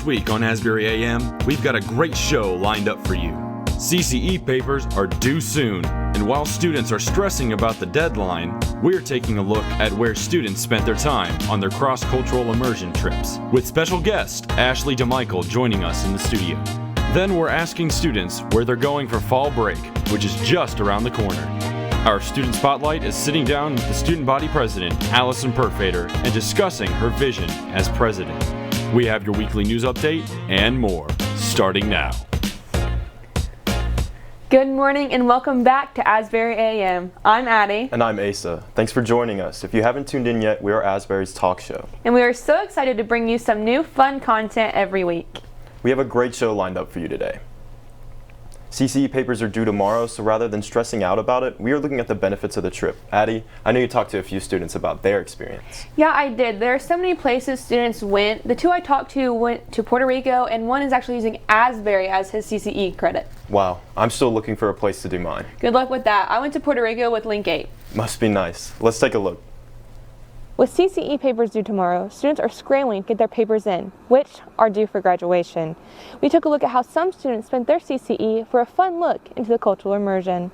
week on Asbury AM, we've got a great show lined up for you. CCE papers are due soon, and while students are stressing about the deadline, we're taking a look at where students spent their time on their cross-cultural immersion trips, with special guest Ashley DeMichael joining us in the studio. Then we're asking students where they're going for fall break, which is just around the corner. Our student spotlight is sitting down with the student body president, Allison Perfader, and discussing her vision as president. We have your weekly news update and more, starting now. Good morning and welcome back to Asbury AM. I'm Addie. And I'm Asa. Thanks for joining us. If you haven't tuned in yet, we are Asbury's talk show. And we are so excited to bring you some new fun content every week. We have a great show lined up for you today. CCE papers are due tomorrow, so rather than stressing out about it, we are looking at the benefits of the trip. Addie, I know you talked to a few students about their experience. Yeah, I did. There are so many places students went. The two I talked to went to Puerto Rico, and one is actually using Asbury as his CCE credit. Wow, I'm still looking for a place to do mine. Good luck with that. I went to Puerto Rico with Link 8. Must be nice. Let's take a look. With CCE papers due tomorrow, students are scrambling to get their papers in, which are due for graduation. We took a look at how some students spent their CCE for a fun look into the cultural immersion.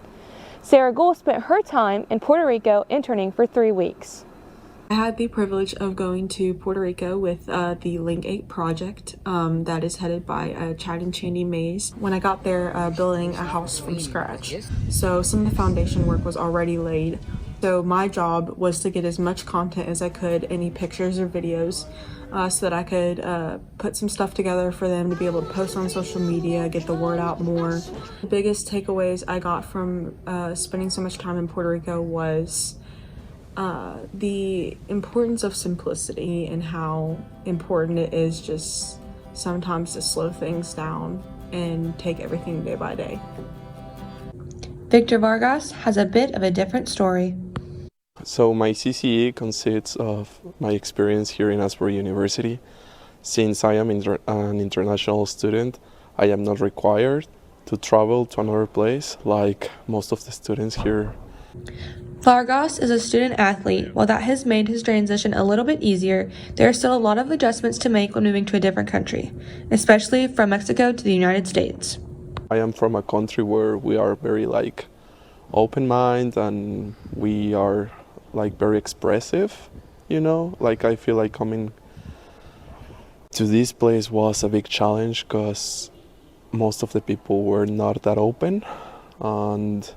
Sarah Gould spent her time in Puerto Rico interning for 3 weeks. I had the privilege of going to Puerto Rico with the Link 8 project that is headed by Chad and Chandy Mays. When I got there, building a house from scratch. So some of the foundation work was already laid. So my job was to get as much content as I could, any pictures or videos, so that I could put some stuff together for them to be able to post on social media, get the word out more. The biggest takeaways I got from spending so much time in Puerto Rico was the importance of simplicity and how important it is just sometimes to slow things down and take everything day by day. Victor Vargas has a bit of a different story. So my CCE consists of my experience here in Asbury University. Since I am an international student, I am not required to travel to another place like most of the students here. Vargas is a student athlete. While that has made his transition a little bit easier, there are still a lot of adjustments to make when moving to a different country, especially from Mexico to the United States. I am from a country where we are very open-minded and we are very expressive, I feel like coming to this place was a big challenge because most of the people were not that open and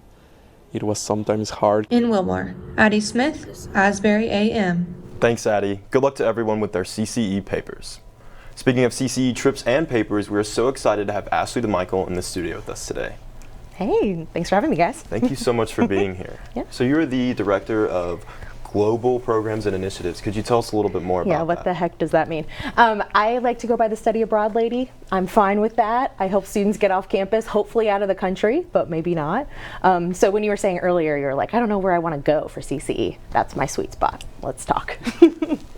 it was sometimes hard. In Wilmore, Addie Smith, Asbury AM. Thanks, Addie. Good luck to everyone with their CCE papers. Speaking of CCE trips and papers, we are so excited to have Ashley DeMichael in the studio with us today. Hey, thanks for having me, guys. Thank you so much for being here. Yeah. So you're the Director of Global Programs and Initiatives. Could you tell us a little bit more about that? Yeah, what the heck does that mean? I like to go by the study abroad lady. I'm fine with that. I help students get off campus, hopefully out of the country, but maybe not. So when you were saying earlier, you're like, I don't know where I want to go for CCE. That's my sweet spot. Let's talk.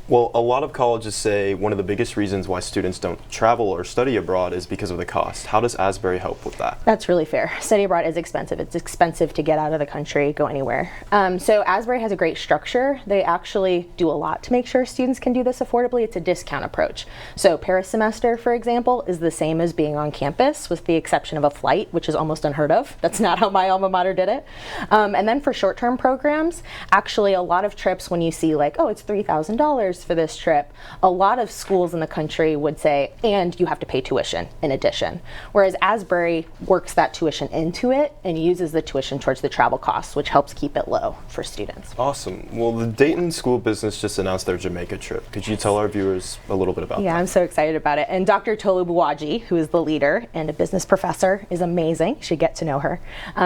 Well, a lot of colleges say one of the biggest reasons why students don't travel or study abroad is because of the cost. How does Asbury help with that? That's really fair. Study abroad is expensive. It's expensive to get out of the country, go anywhere. So Asbury has a great structure. They actually do a lot to make sure students can do this affordably. It's a discount approach. So Paris semester, for example, is the same as being on campus with the exception of a flight, which is almost unheard of. That's not how my alma mater did it. And then for short-term programs, actually a lot of trips when you see it's $3,000 for this trip, a lot of schools in the country would say, and you have to pay tuition in addition. Whereas Asbury works that tuition into it and uses the tuition towards the travel costs, which helps keep it low for students. Awesome. Well, the Dayton School of Business just announced their Jamaica trip. Could you tell our viewers a little bit about that? Yeah, I'm so excited about it. And Dr. Tolu Buwaji, who is the leader and a business professor, is amazing. You should get to know her.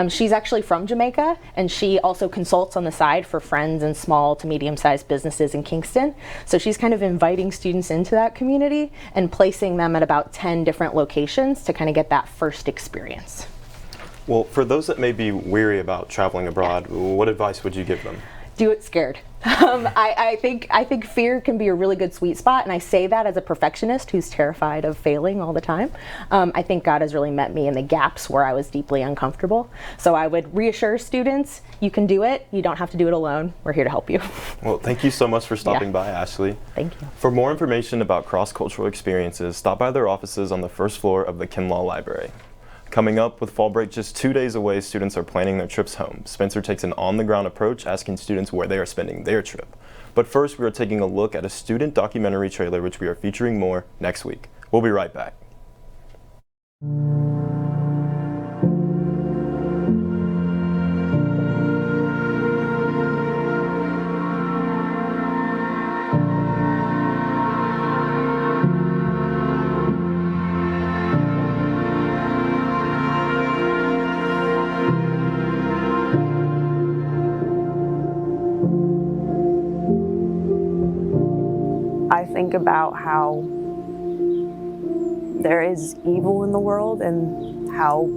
She's actually from Jamaica, and she also consults on the side for friends and small to medium-sized businesses in Kingston. So she's kind of inviting students into that community and placing them at about 10 different locations to kind of get that first experience. Well, for those that may be weary about traveling abroad, what advice would you give them? do it scared. I think fear can be a really good sweet spot, and I say that as a perfectionist who's terrified of failing all the time. I think God has really met me in the gaps where I was deeply uncomfortable. So I would reassure students, you can do it. You don't have to do it alone. We're here to help you. Well, thank you so much for stopping by, Ashley. Thank you. For more information about cross-cultural experiences, stop by their offices on the first floor of the Kinlaw Library. Coming up, with fall break just 2 days away, students are planning their trips home. Spencer takes an on-the-ground approach, asking students where they are spending their trip. But first, we are taking a look at a student documentary trailer, which we are featuring more next week. We'll be right back. I think about how there is evil in the world and how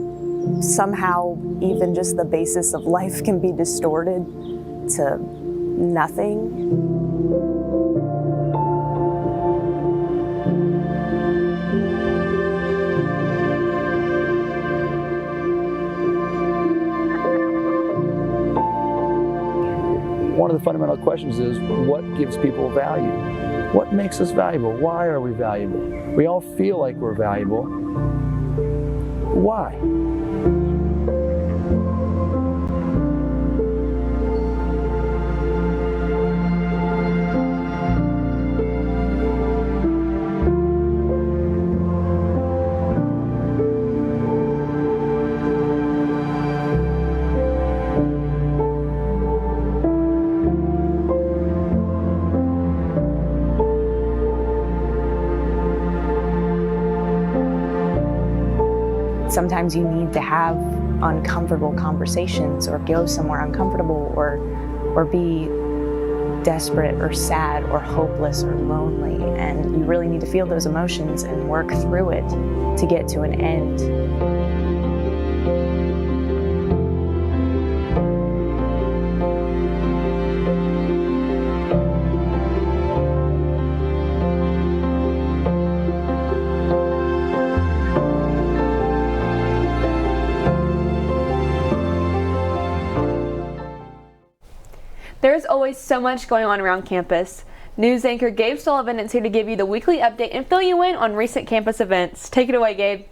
somehow even just the basis of life can be distorted to nothing. One of the fundamental questions is, what gives people value? What makes us valuable? Why are we valuable? We all feel like we're valuable. Why? Sometimes you need to have uncomfortable conversations or go somewhere uncomfortable or be desperate or sad or hopeless or lonely, and you really need to feel those emotions and work through it to get to an end. There's always so much going on around campus. News anchor Gabe Sullivan is here to give you the weekly update and fill you in on recent campus events. Take it away, Gabe.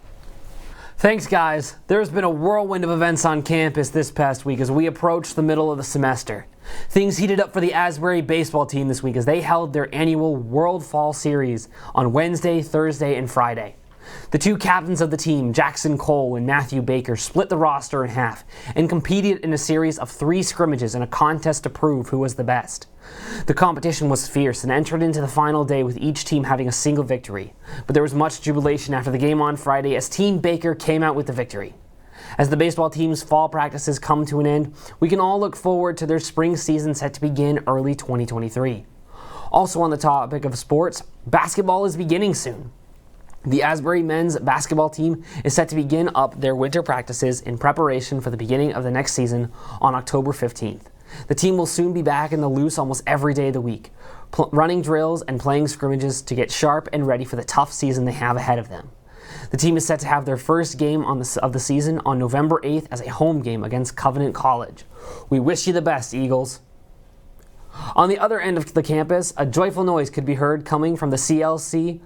Thanks, guys. There's been a whirlwind of events on campus this past week as we approach the middle of the semester. Things heated up for the Asbury baseball team this week as they held their annual World Fall Series on Wednesday, Thursday, and Friday. The two captains of the team, Jackson Cole and Matthew Baker, split the roster in half and competed in a series of 3 scrimmages in a contest to prove who was the best. The competition was fierce and entered into the final day with each team having a single victory, but there was much jubilation after the game on Friday as Team Baker came out with the victory. As the baseball team's fall practices come to an end, we can all look forward to their spring season set to begin early 2023. Also on the topic of sports, basketball is beginning soon. The Asbury men's basketball team is set to begin up their winter practices in preparation for the beginning of the next season on October 15th. The team will soon be back in the loose almost every day of the week, running drills and playing scrimmages to get sharp and ready for the tough season they have ahead of them. The team is set to have their first game of the season on November 8th as a home game against Covenant College. We wish you the best, Eagles. On the other end of the campus, a joyful noise could be heard coming from the CLC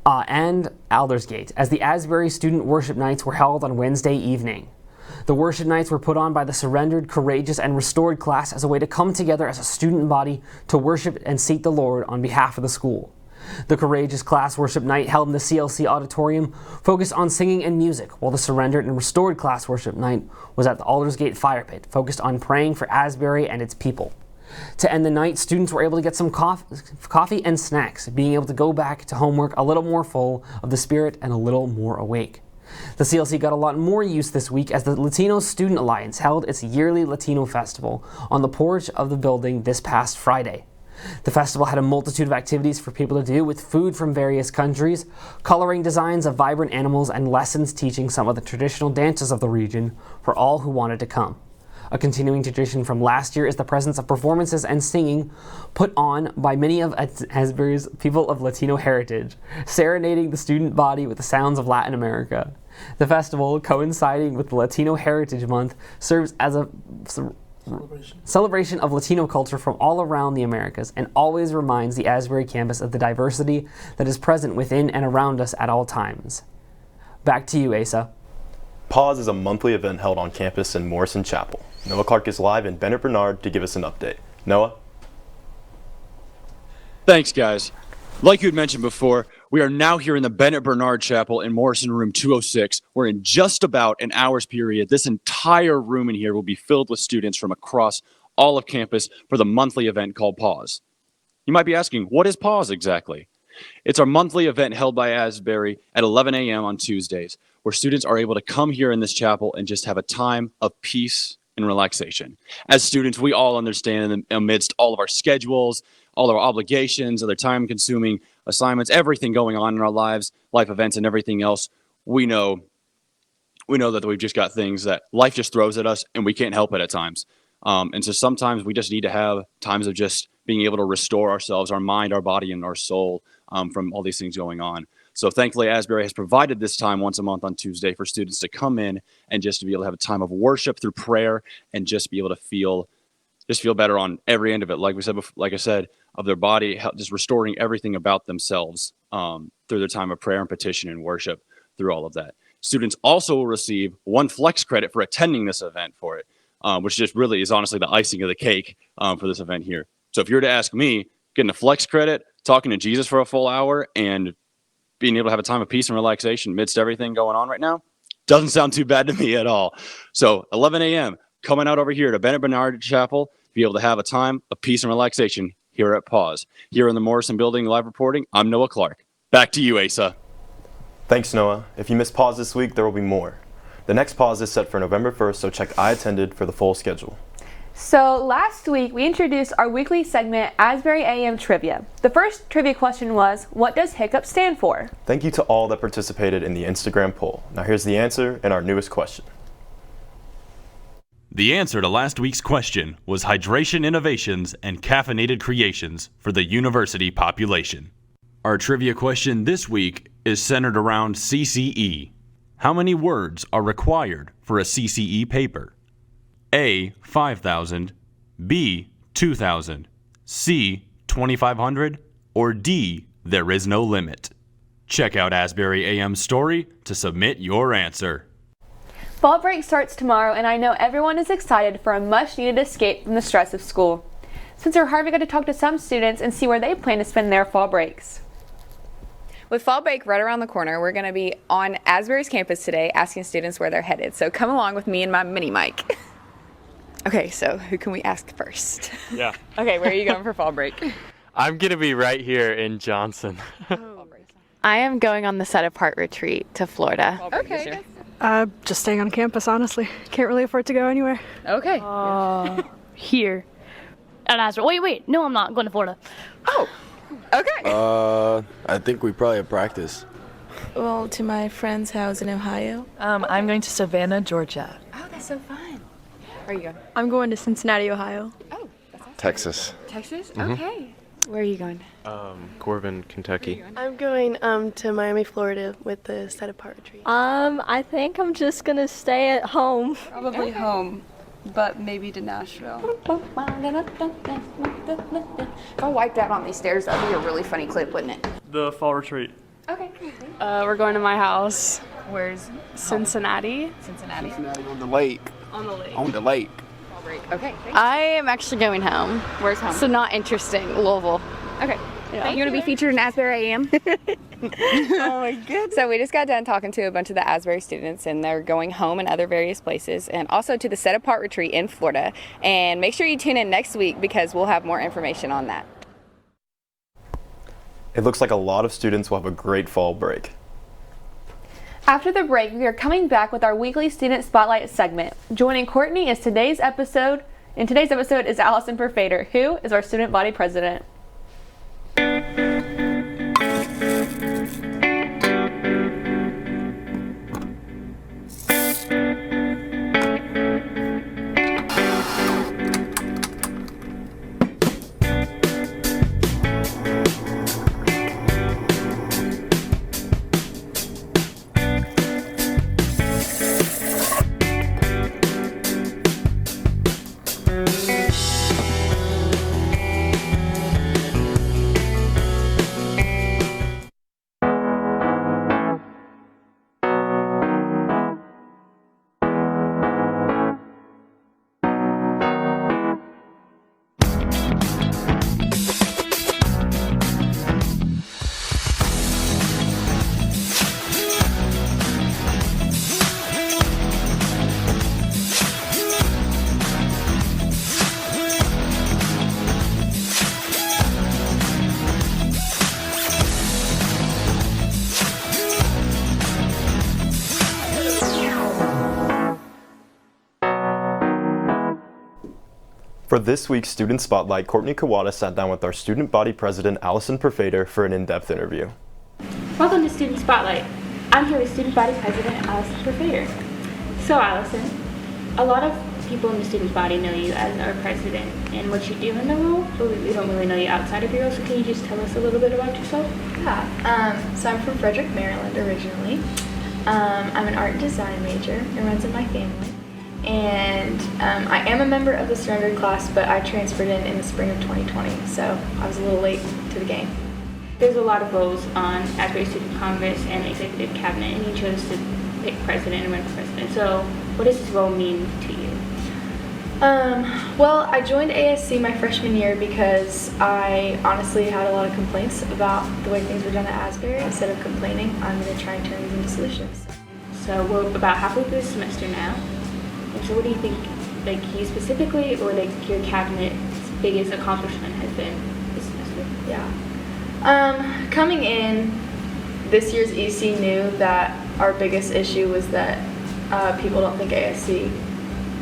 and Aldersgate as the Asbury Student Worship Nights were held on Wednesday evening. The worship nights were put on by the Surrendered, Courageous, and Restored class as a way to come together as a student body to worship and seek the Lord on behalf of the school. The Courageous class worship night held in the CLC auditorium focused on singing and music, while the Surrendered and Restored class worship night was at the Aldersgate Fire Pit, focused on praying for Asbury and its people. To end the night, students were able to get some coffee and snacks, being able to go back to homework a little more full of the spirit and a little more awake. The CLC got a lot more use this week as the Latino Student Alliance held its yearly Latino Festival on the porch of the building this past Friday. The festival had a multitude of activities for people to do with food from various countries, coloring designs of vibrant animals, and lessons teaching some of the traditional dances of the region for all who wanted to come. A continuing tradition from last year is the presence of performances and singing put on by many of Asbury's people of Latino heritage, serenading the student body with the sounds of Latin America. The festival, coinciding with the Latino Heritage Month, serves as a celebration of Latino culture from all around the Americas and always reminds the Asbury campus of the diversity that is present within and around us at all times. Back to you, Asa. Pause is a monthly event held on campus in Morrison Chapel. Noah Clark is live in Bennett Bernard to give us an update. Noah? Thanks, guys. Like you had mentioned before, we are now here in the Bennett Bernard Chapel in Morrison Room 206, where in just about an hour's period, this entire room in here will be filled with students from across all of campus for the monthly event called Pause. You might be asking, what is Pause exactly? It's our monthly event held by Asbury at 11 a.m. on Tuesdays, where students are able to come here in this chapel and just have a time of peace and relaxation. As students, we all understand amidst all of our schedules, all our obligations, other time-consuming assignments, everything going on in our lives, life events and everything else, we know that we've just got things that life just throws at us and we can't help it at times. And so sometimes we just need to have times of just being able to restore ourselves, our mind, our body, and our soul from all these things going on. So thankfully, Asbury has provided this time once a month on Tuesday for students to come in and just to be able to have a time of worship through prayer and just be able to feel better on every end of it. Like I said, of their body, just restoring everything about themselves through their time of prayer and petition and worship through all of that. Students also will receive 1 flex credit for attending this event for it, which just really is honestly the icing of the cake for this event here. So if you were to ask me, getting a flex credit, talking to Jesus for a full hour, and being able to have a time of peace and relaxation amidst everything going on right now, doesn't sound too bad to me at all. So 11 a.m., coming out over here to Bennett Bernard Chapel, be able to have a time of peace and relaxation here at Pause. Here in the Morrison Building live reporting, I'm Noah Clark. Back to you, Asa. Thanks, Noah. If you missed Pause this week, there will be more. The next Pause is set for November 1st, so check I Attended for the full schedule. So last week we introduced our weekly segment Asbury AM Trivia. The first trivia question was, what does hiccup stand for? Thank you to all that participated in the Instagram poll. Now here's the answer and our newest question. The answer to last week's question was hydration innovations and caffeinated creations for the university population. Our trivia question this week is centered around CCE. How many words are required for a CCE paper? A, 5,000, B, 2,000, C, 2,500, or D, there is no limit. Check out Asbury AM's story to submit your answer. Fall break starts tomorrow, and I know everyone is excited for a much-needed escape from the stress of school. Spencer Harvey got to talk to some students and see where they plan to spend their fall breaks. With fall break right around the corner, we're going to be on Asbury's campus today asking students where they're headed. So come along with me and my mini mic. Okay, so who can we ask first? Yeah. Okay, where are you going for fall break? I'm going to be right here in Johnson. I am going on the Set Apart retreat to Florida. Okay. Just staying on campus, honestly. Can't really afford to go anywhere. Okay. Here. At Asbury. Wait. No, I'm not going to Florida. Oh, okay. I think we probably have practice. Well, to my friend's house in Ohio. I'm going to Savannah, Georgia. Oh, that's so fun. Where are you going? I'm going to Cincinnati, Ohio. Oh, that's awesome. Texas. Texas? Mhm. Okay. Where are you going? Corbin, Kentucky. I'm going to Miami, Florida with the Set Apart retreat. I think I'm just gonna stay at home. Probably home, but maybe to Nashville. If I wiped out on these stairs, that'd be a really funny clip, wouldn't it? The fall retreat. Okay. We're going to my house. Where's Cincinnati? Cincinnati. On the lake. On the lake. On the lake. Okay. I am actually going home. Where's home? So not interesting. Louisville. Okay. Yeah. You want to be featured in Asbury AM? Oh my goodness. So we just got done talking to a bunch of the Asbury students, and they're going home and other various places, and also to the Set Apart retreat in Florida. And make sure you tune in next week because we'll have more information on that. It looks like a lot of students will have a great fall break. After the break, we are coming back with our weekly Student Spotlight segment. Joining Courtney is today's episode. In today's episode is Allison Perfader, who is our student body president. For this week's Student Spotlight, Courtney Kawada sat down with our student body president, Allison Perfader, for an in-depth interview. Welcome to Student Spotlight. I'm here with student body president, Allison Perfader. So Allison, a lot of people in the student body know you as our president and what you do in the role, but we don't really know you outside of your role, so can you just tell us a little bit about yourself? Yeah, so I'm from Frederick, Maryland originally. I'm an art and design major. It runs in my family. And I am a member of the surrender class, but I transferred in the spring of 2020, so I was a little late to the game. There's a lot of roles on Asbury Student Congress and Executive Cabinet, and you chose to pick president and run for president. So what does this role mean to you? Well, I joined ASC my freshman year because I honestly had a lot of complaints about the way things were done at Asbury. Instead of complaining, I'm going to try and turn these into solutions. So we're about halfway through the semester now. And so what do you think, like you specifically, or like your cabinet's biggest accomplishment has been this semester? Yeah. Coming in, this year's EC knew that our biggest issue was that people don't think ASC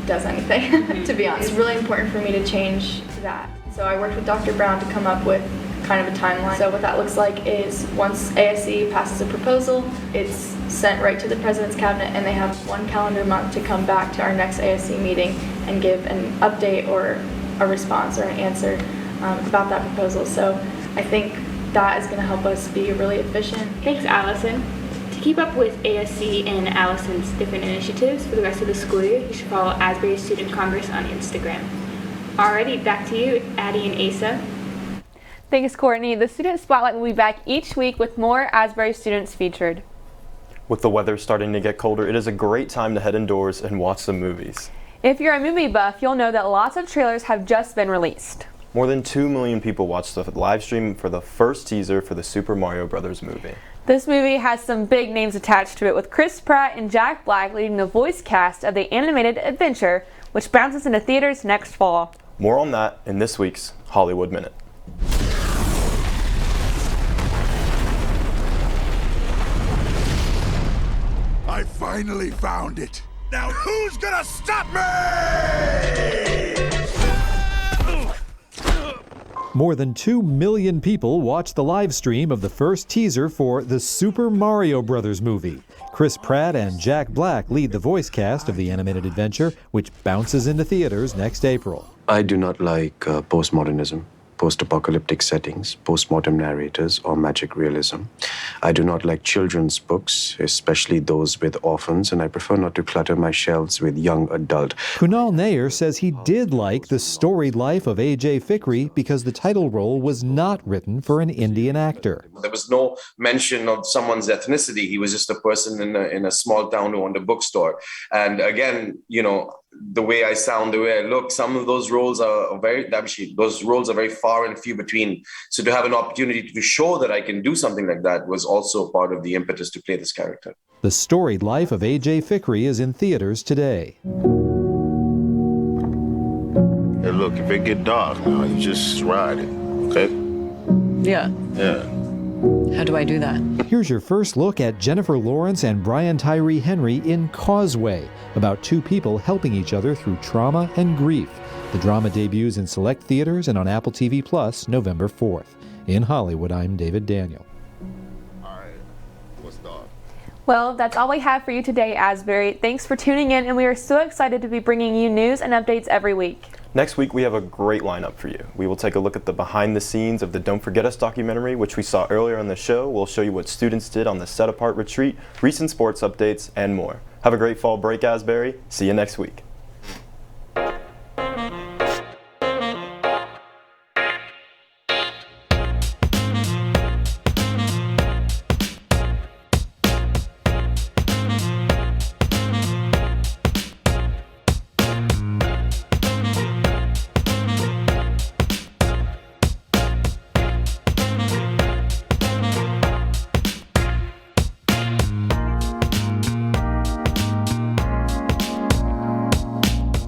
does anything, to be honest. It's really important for me to change that. So I worked with Dr. Brown to come up with kind of a timeline. So what that looks like is once ASC passes a proposal, it's sent right to the President's Cabinet, and they have 1 calendar month to come back to our next ASC meeting and give an update or a response or an answer about that proposal. So I think that is going to help us be really efficient. Thanks, Allison. To keep up with ASC and Allison's different initiatives for the rest of the school year, you should follow Asbury Student Congress on Instagram. Alrighty, back to you, Addie and Asa. Thanks, Courtney. The Student Spotlight will be back each week with more Asbury students featured. With the weather starting to get colder, it is a great time to head indoors and watch some movies. If you're a movie buff, you'll know that lots of trailers have just been released. More than 2 million people watched the live stream for the first teaser for the Super Mario Bros. Movie. This movie has some big names attached to it, with Chris Pratt and Jack Black leading the voice cast of the animated adventure, which bounces into theaters next fall. More on that in this week's Hollywood Minute. I finally found it. Now who's gonna stop me? More than 2 million people watched the live stream of the first teaser for the Super Mario Bros. Movie. Chris Pratt and Jack Black lead the voice cast of the animated adventure, which bounces into theaters next April. I do not like postmodernism, post-apocalyptic settings, postmortem narrators, or magic realism. I do not like children's books, especially those with orphans, and I prefer not to clutter my shelves with young adult. Kunal Nair says he did like the storied life of A.J. Fikri because the title role was not written for an Indian actor. There was no mention of someone's ethnicity. He was just a person in a small town who owned a bookstore. And again, you know, the way I sound, the way I look, some of those roles are very far and few between. So to have an opportunity to show that I can do something like that was also part of the impetus to play this character. The storied life of A.J. Fikri is in theaters today. Hey, look, if it get dark now, you just ride it, okay? Yeah. Yeah. How do I do that? Here's your first look at Jennifer Lawrence and Brian Tyree Henry in Causeway, about 2 people helping each other through trauma and grief. The drama debuts in select theaters and on Apple TV Plus November 4th. In Hollywood, I'm David Daniel. Well, that's all we have for you today, Asbury. Thanks for tuning in, and we are so excited to be bringing you news and updates every week. Next week, we have a great lineup for you. We will take a look at the behind the scenes of the Don't Forget Us documentary, which we saw earlier on the show. We'll show you what students did on the Set Apart retreat, recent sports updates, and more. Have a great fall break, Asbury. See you next week.